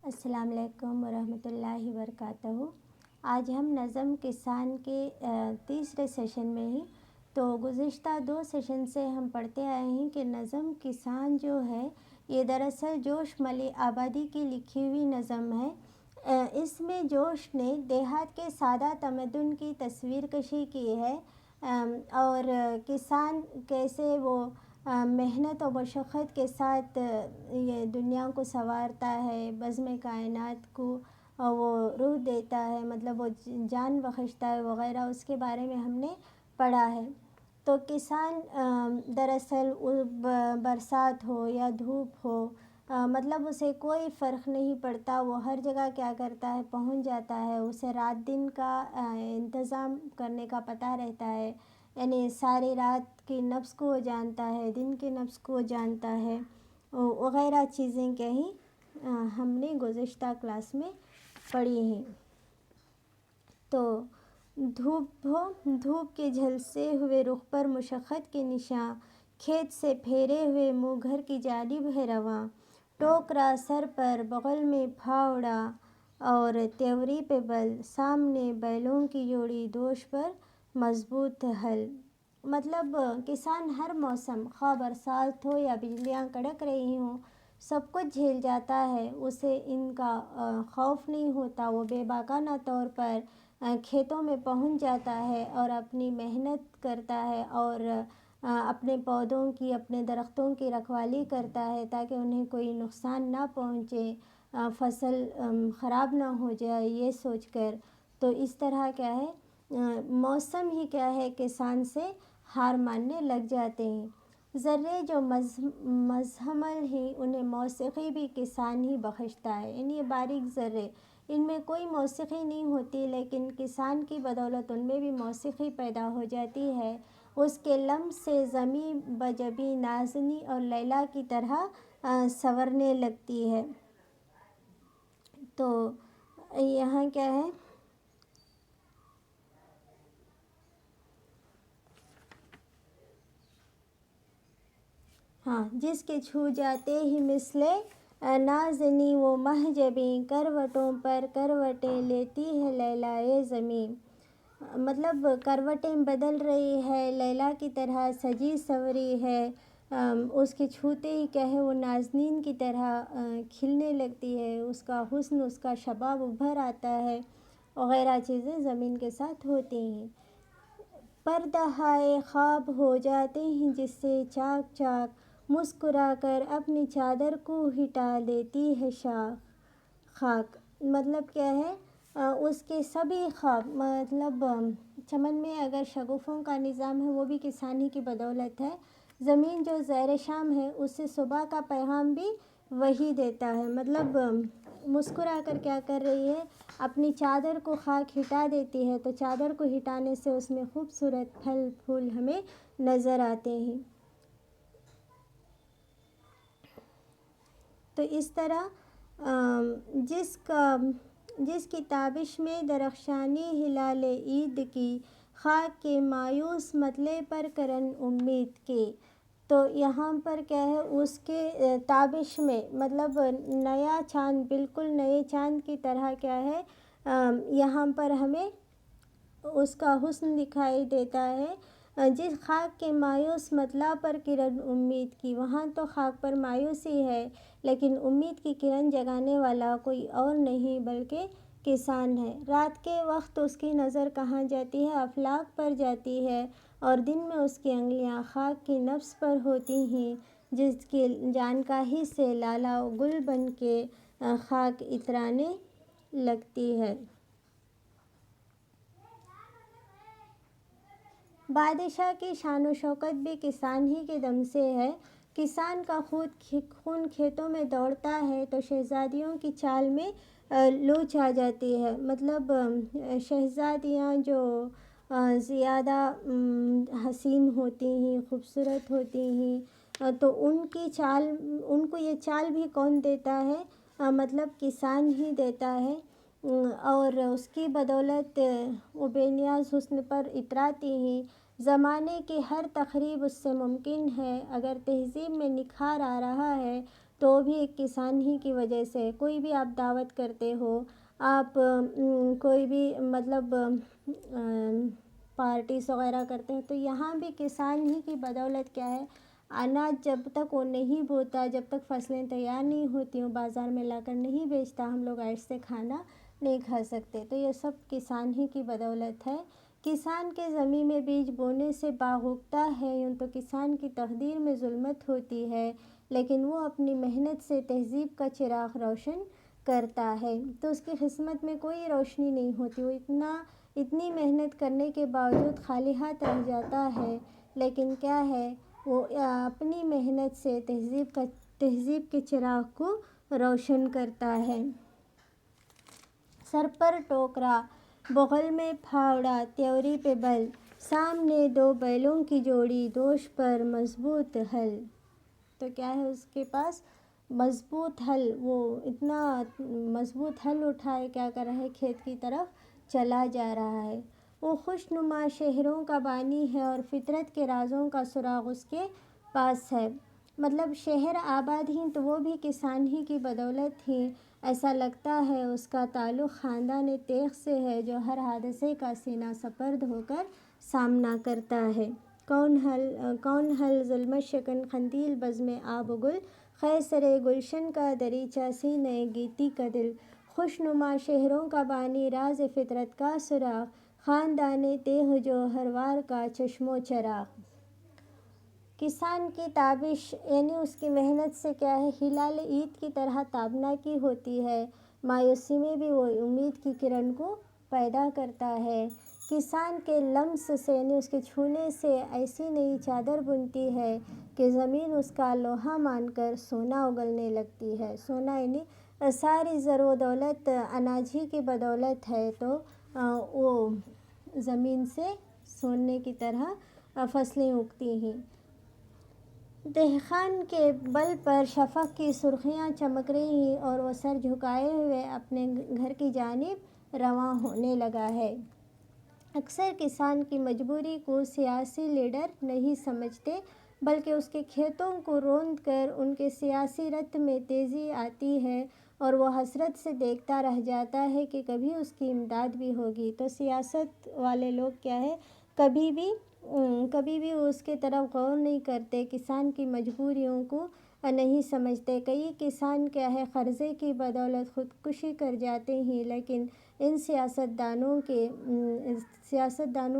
السلام علیکم ورحمۃ اللہ وبرکاتہ۔ آج ہم نظم کسان کے تیسرے سیشن میں ہی تو گزشتہ 2 سیشن سے ہم پڑھتے آئے ہیں کہ نظم کسان جو ہے یہ دراصل جوش ملی آبادی کی لکھی ہوئی نظم ہے۔ اس میں جوش نے دیہات کے سادہ تمدن کی تصویر کشی کی ہے اور کسان کیسے وہ محنت و مشقت کے ساتھ یہ دنیا کو سنوارتا ہے، بزم کائنات کو وہ روح دیتا ہے، مطلب وہ جان بخشتا ہے وغیرہ، اس کے بارے میں ہم نے پڑھا ہے۔ تو کسان دراصل برسات ہو یا دھوپ ہو، مطلب اسے کوئی فرق نہیں پڑتا، وہ ہر جگہ کیا کرتا ہے پہنچ جاتا ہے، اسے رات دن کا انتظام کرنے کا پتہ رہتا ہے، یعنی ساری رات کی نبض کو وہ جانتا ہے، دن کی نبض کو جانتا ہے وغیرہ چیزیں کہیں ہم نے گزشتہ کلاس میں پڑھی ہیں۔ تو دھوپ ہو، دھوپ کے جھلسے ہوئے رخ پر مشقت کے نشاں، کھیت سے پھیرے ہوئے منہ گھر کی جانب ہے رواں، ٹوکرا سر پر بغل میں پھاوڑا اور تیوری پہ بل، سامنے بیلوں کی جوڑی دوش پر مضبوط حل۔ مطلب کسان ہر موسم، خواہ برسات ہو یا بجلیاں کڑک رہی ہوں، سب کچھ جھیل جاتا ہے، اسے ان کا خوف نہیں ہوتا، وہ بے باکانہ طور پر کھیتوں میں پہنچ جاتا ہے اور اپنی محنت کرتا ہے اور اپنے پودوں کی، اپنے درختوں کی رکھوالی کرتا ہے تاکہ انہیں کوئی نقصان نہ پہنچے، فصل خراب نہ ہو جائے، یہ سوچ کر۔ تو اس طرح کیا ہے موسم ہی کیا ہے کسان سے ہار ماننے لگ جاتے ہیں۔ ذرے جو مزمل ہیں انہیں موسیقی بھی کسان ہی بخشتا ہے، یعنی یہ باریک ذرے، ان میں کوئی موسیقی نہیں ہوتی لیکن کسان کی بدولت ان میں بھی موسیقی پیدا ہو جاتی ہے، اس کے لمس سے زمیں بجبیں نازنیں اور لیلیٰ کی طرح سنورنے لگتی ہے۔ تو یہاں کیا ہے جس کے چھو جاتے ہی مثل نازنیں وہ مہ جبیں، کروٹوں پر کروٹیں لیتی ہے لیلیٰ زمیں، مطلب کروٹیں بدل رہی ہے، لیلیٰ کی طرح سجی سنوری ہے، اس کے چھوتے ہی کیا ہے وہ نازنین کی طرح کھلنے لگتی ہے، اس کا حسن، اس کا شباب ابھر آتا ہے وغیرہ چیزیں زمین کے ساتھ ہوتی ہیں۔ پردہائے خواب ہو جاتے ہیں جس سے چاک چاک، مسکرا کر اپنی چادر کو ہٹا لیتی ہے خاک۔ مطلب کیا ہے اس کے سبھی خواب، مطلب چمن میں اگر شگوفوں کا نظام ہے وہ بھی کسان ہی کی بدولت ہے، زمین جو زیر شام ہے اسے صبح کا پیغام بھی وہی دیتا ہے، مطلب مسکرا کر کیا کر رہی ہے اپنی چادر کو خاک ہٹا دیتی ہے، تو چادر کو ہٹانے سے اس میں خوبصورت پھل پھول ہمیں نظر آتے ہیں۔ تو اس طرح جس کی تابش میں درخشانی ہلال عید کی، خاک کے مایوس مطلع پر کرن امید کی۔ تو یہاں پر کیا ہے اس کے تابش میں، مطلب نیا چاند، بالکل نئے چاند کی طرح کیا ہے یہاں پر ہمیں اس کا حسن دکھائی دیتا ہے۔ جس خاک کے مایوس مطلع پر کرن امید کی، وہاں تو خاک پر مایوسی ہے لیکن امید کی کرن جگانے والا کوئی اور نہیں بلکہ کسان ہے۔ رات کے وقت اس کی نظر کہاں جاتی ہے؟ افلاک پر جاتی ہے، اور دن میں اس کی انگلیاں خاک کی نبض پر ہوتی ہیں، جس کی جانکاہی سے لالہ و گل بن کے خاک اترانے لگتی ہے۔ بادشاہ کی شان و شوکت بھی کسان ہی کے دم سے ہے۔ کسان کا خون کھیتوں میں دوڑتا ہے تو شہزادیوں کی چال میں لوچ آ جاتی ہے، مطلب شہزادیاں جو زیادہ حسین ہوتی ہیں، خوبصورت ہوتی ہیں، تو ان کی چال، ان کو یہ چال بھی کون دیتا ہے؟ مطلب کسان ہی دیتا ہے، اور اس کی بدولت وہ بے نیاز حسن پر اتراتی ہیں۔ زمانے کی ہر تقریب اس سے ممکن ہے، اگر تہذیب میں نکھار آ رہا ہے تو بھی ایک کسان ہی کی وجہ سے۔ کوئی بھی آپ دعوت کرتے ہو، آپ کوئی بھی مطلب پارٹیز وغیرہ کرتے ہیں، تو یہاں بھی کسان ہی کی بدولت کیا ہے، اناج جب تک وہ نہیں بوتا، جب تک فصلیں تیار نہیں ہوتی، وہ بازار میں لا کر نہیں بیچتا، ہم لوگ ایسے کھانا نہیں کھا سکتے۔ تو یہ سب کسان ہی کی بدولت ہے۔ کسان کے زمین میں بیج بونے سے باغ اگتا ہے، یوں تو کسان کی تقدیر میں ظلمت ہوتی ہے، لیکن وہ اپنی محنت سے تہذیب کا چراغ روشن کرتا ہے، تو اس کی قسمت میں کوئی روشنی نہیں ہوتی۔ وہ اتنی محنت کرنے کے باوجود خالی ہاتھ رہ جاتا ہے، لیکن کیا ہے، وہ اپنی محنت سے تہذیب کے چراغ کو روشن کرتا ہے۔ سر پر ٹوکرا، بغل میں پھاوڑا، تیوری پہ بل، سامنے دو بیلوں کی جوڑی، دوش پر مضبوط ہل۔ تو کیا ہے اس کے پاس؟ مضبوط ہل، وہ اتنا مضبوط ہل اٹھائے کیا کر رہا ہے، کھیت کی طرف چلا جا رہا ہے۔ وہ خوش نما شہروں کا بانی ہے اور فطرت کے رازوں کا سراغ اس کے پاس ہے۔ مطلب شہر آباد ہی تو وہ بھی کسان ہی کی بدولت ہی، ایسا لگتا ہے اس کا تعلق خاندان تیغ سے ہے، جو ہر حادثے کا سینہ سپرد ہو کر سامنا کرتا ہے۔ کون ہل ظلمت شکن قندیل بزم آب و گل، خیر سرے گلشن کا دریچہ سینہ گیتی کا دل۔ خوش نما شہروں کا بانی، راز فطرت کا سراغ، خاندان تیغ جو ہر وار کا چشم و چراغ۔ کسان کی تابش یعنی اس کی محنت سے کیا ہے، ہلال عید کی طرح تابناکی ہوتی ہے، مایوسی میں بھی وہ امید کی کرن کو پیدا کرتا ہے۔ کسان کے لمس سے یعنی اس کے چھونے سے ایسی نئی چادر بنتی ہے کہ زمین اس کا لوہا مان کر سونا اگلنے لگتی ہے۔ سونا یعنی ساری زر و دولت اناج ہی کی بدولت ہے، تو وہ زمین سے سونے کی طرح فصلیں اگتی ہیں۔ دہقان کے بل پر شفق کی سرخیاں چمک رہی ہیں اور وہ سر جھکائے ہوئے اپنے گھر کی جانب رواں ہونے لگا ہے۔ اکثر کسان کی مجبوری کو سیاسی لیڈر نہیں سمجھتے، بلکہ اس کے کھیتوں کو روند کر ان کے سیاسی رتھ میں تیزی آتی ہے اور وہ حسرت سے دیکھتا رہ جاتا ہے کہ کبھی اس کی امداد بھی ہوگی۔ تو سیاست والے لوگ کیا ہے، کبھی بھی اس کے طرف غور نہیں کرتے، کسان کی مجبوریوں کو نہیں سمجھتے۔ کئی کسان کیا ہے، قرضے کی بدولت خودکشی کر جاتے ہیں، لیکن ان سیاستدانوں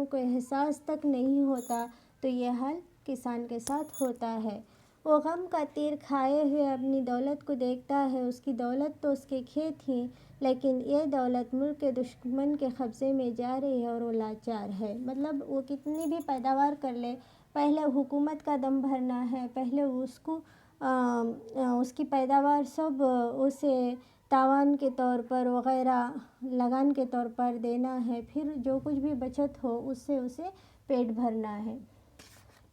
کو احساس تک نہیں ہوتا، تو یہ حال کسان کے ساتھ ہوتا ہے۔ وہ غم کا تیر کھائے ہوئے اپنی دولت کو دیکھتا ہے، اس کی دولت تو اس کے کھیت ہیں، لیکن یہ دولت ملک کے دشمن کے قبضے میں جا رہی ہے اور وہ لاچار ہے۔ مطلب وہ کتنی بھی پیداوار کر لے، پہلے حکومت کا دم بھرنا ہے، پہلے اس کی پیداوار سب اسے تاوان کے طور پر وغیرہ لگان کے طور پر دینا ہے، پھر جو کچھ بھی بچت ہو اس سے اسے پیٹ بھرنا ہے۔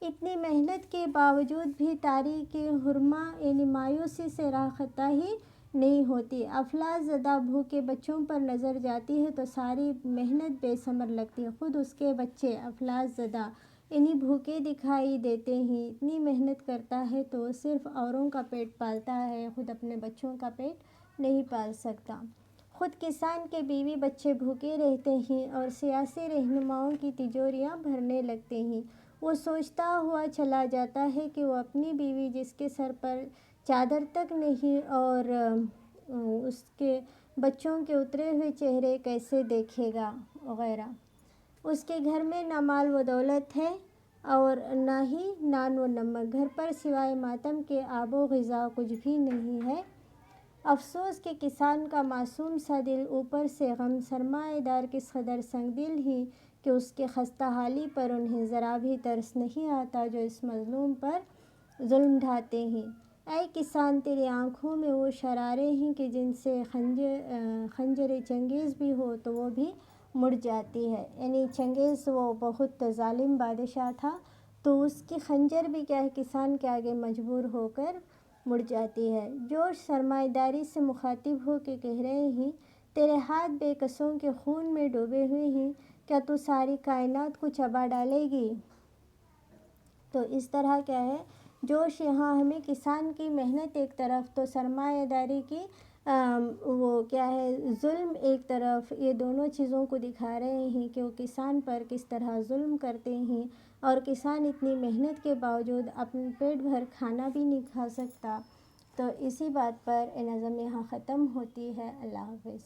اتنی محنت کے باوجود بھی تاریک حرمہ یعنی مایوسی سے راہ ہی نہیں ہوتی۔ افلاس زدہ بھوکے بچوں پر نظر جاتی ہے تو ساری محنت بے ثمر لگتی ہے۔ خود اس کے بچے افلاس زدہ یعنی بھوکے دکھائی دیتے ہیں۔ اتنی محنت کرتا ہے تو صرف اوروں کا پیٹ پالتا ہے، خود اپنے بچوں کا پیٹ نہیں پال سکتا۔ خود کسان کے بیوی بچے بھوکے رہتے ہیں اور سیاسی رہنماؤں کی تجوریاں بھرنے لگتے ہیں۔ وہ سوچتا ہوا چلا جاتا ہے کہ وہ اپنی بیوی جس کے سر پر چادر تک نہیں اور اس کے بچوں کے اترے ہوئے چہرے کیسے دیکھے گا وغیرہ۔ اس کے گھر میں نہ مال و دولت ہے اور نہ ہی نان و نمک، گھر پر سوائے ماتم کے آب و غذا کچھ بھی نہیں ہے۔ افسوس کہ کسان کا معصوم سا دل، اوپر سے غم، سرمایہ دار کس قدر سنگ دل ہیں کہ اس کے خستہ حالی پر انہیں ذرا بھی ترس نہیں آتا جو اس مظلوم پر ظلم ڈھاتے ہیں۔ اے کسان، تیری آنکھوں میں وہ شرارے ہیں کہ جن سے خنجر چنگیز بھی ہو تو وہ بھی مڑ جاتی ہے۔ یعنی چنگیز وہ بہت ظالم بادشاہ تھا، تو اس کی خنجر بھی کیا ہے، کسان کے آگے مجبور ہو کر مڑ جاتی ہے۔ جوش سرمایہ داری سے مخاطب ہو کے کہہ رہے ہیں، تیرے ہاتھ بے کسوں کے خون میں ڈوبے ہوئے ہیں، کیا تو ساری کائنات کو چبا ڈالے گی؟ تو اس طرح کیا ہے، جوش یہاں ہمیں کسان کی محنت ایک طرف تو سرمایہ داری کی وہ کیا ہے ظلم ایک طرف، یہ دونوں چیزوں کو دکھا رہے ہیں کہ وہ کسان پر کس طرح ظلم کرتے ہیں، اور کسان اتنی محنت کے باوجود اپنے پیٹ بھر کھانا بھی نہیں کھا سکتا۔ تو اسی بات پر یہ نظم یہاں ختم ہوتی ہے۔ اللہ حافظ۔